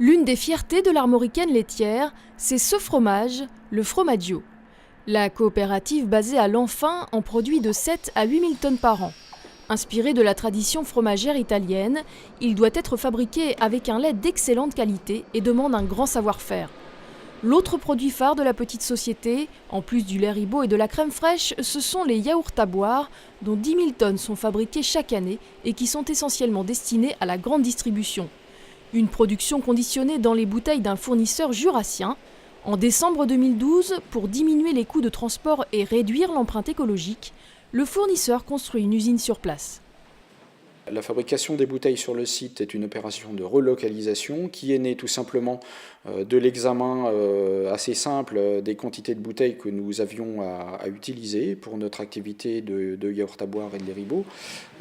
L'une des fiertés de l'Armoricaine laitière, c'est ce fromage, le Fromaggio. La coopérative basée à Lanfin en produit de 7 à 8 000 tonnes par an. Inspiré de la tradition fromagère italienne, il doit être fabriqué avec un lait d'excellente qualité et demande un grand savoir-faire. L'autre produit phare de la petite société, en plus du lait Ribot et de la crème fraîche, ce sont les yaourts à boire, dont 10 000 tonnes sont fabriquées chaque année et qui sont essentiellement destinés à la grande distribution. Une production conditionnée dans les bouteilles d'un fournisseur jurassien. En décembre 2012, pour diminuer les coûts de transport et réduire l'empreinte écologique, le fournisseur construit une usine sur place. La fabrication des bouteilles sur le site est une opération de relocalisation qui est née tout simplement de l'examen assez simple des quantités de bouteilles que nous avions à utiliser pour notre activité de yaourt à boire et de lait Ribot.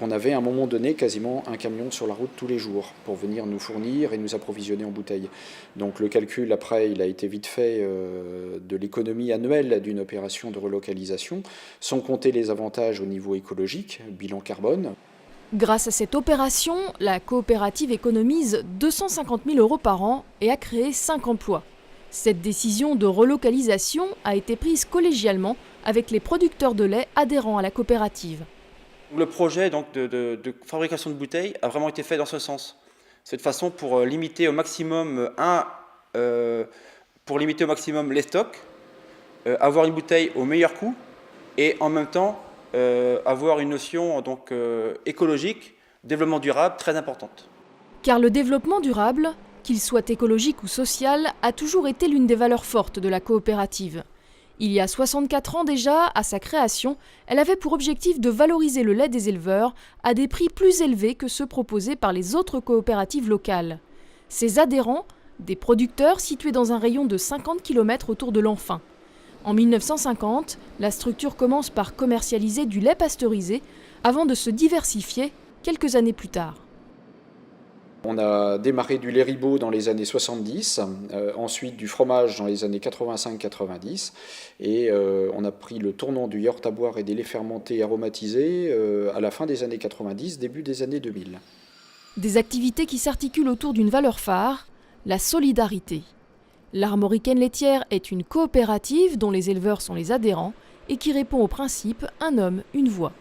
On avait à un moment donné quasiment un camion sur la route tous les jours pour venir nous fournir et nous approvisionner en bouteilles. Donc le calcul après il a été vite fait de l'économie annuelle d'une opération de relocalisation, sans compter les avantages au niveau écologique, bilan carbone. Grâce à cette opération, la coopérative économise 250 000 € par an et a créé 5 emplois. Cette décision de relocalisation a été prise collégialement avec les producteurs de lait adhérents à la coopérative. Le projet donc, de fabrication de bouteilles a vraiment été fait dans ce sens. Cette façon pour limiter au maximum, les stocks, avoir une bouteille au meilleur coût et en même temps avoir une notion donc, écologique, développement durable très importante. Car le développement durable, qu'il soit écologique ou social, a toujours été l'une des valeurs fortes de la coopérative. Il y a 64 ans déjà, à sa création, elle avait pour objectif de valoriser le lait des éleveurs à des prix plus élevés que ceux proposés par les autres coopératives locales. Ses adhérents, des producteurs situés dans un rayon de 50 km autour de Lanfin. En 1950, la structure commence par commercialiser du lait pasteurisé avant de se diversifier quelques années plus tard. On a démarré du lait Ribot dans les années 70, ensuite du fromage dans les années 85-90 et on a pris le tournant du yaourt à boire et des laits fermentés aromatisés à la fin des années 90, début des années 2000. Des activités qui s'articulent autour d'une valeur phare, la solidarité. L'Armoricaine laitière est une coopérative dont les éleveurs sont les adhérents et qui répond au principe « un homme, une voix ».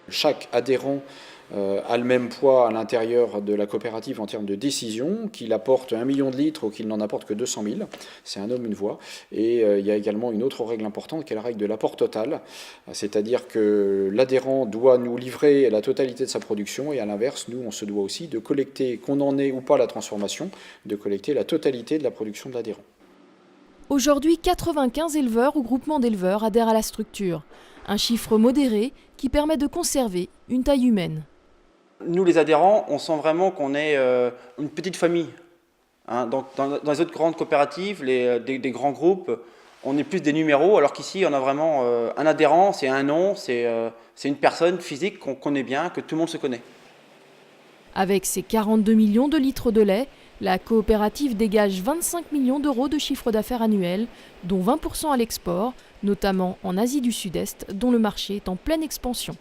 Chaque adhérent a le même poids à l'intérieur de la coopérative en termes de décision, qu'il apporte 1 million de litres ou qu'il n'en apporte que 200 000. C'est un homme, une voix. Et il y a également une autre règle importante qui est la règle de l'apport total. C'est-à-dire que l'adhérent doit nous livrer la totalité de sa production et à l'inverse, nous, on se doit aussi de collecter, qu'on en ait ou pas la transformation, de collecter la totalité de la production de l'adhérent. Aujourd'hui, 95 éleveurs ou groupements d'éleveurs adhèrent à la structure. Un chiffre modéré qui permet de conserver une taille humaine. Nous, les adhérents, on sent vraiment qu'on est une petite famille. Hein. Donc, dans les autres grandes coopératives, des grands groupes, on est plus des numéros, alors qu'ici, on a vraiment un adhérent, c'est un nom, c'est une personne physique qu'on connaît bien, que tout le monde se connaît. Avec ses 42 millions de litres de lait, la coopérative dégage 25 millions d'euros de chiffre d'affaires annuel, dont 20% à l'export, notamment en Asie du Sud-Est, dont le marché est en pleine expansion.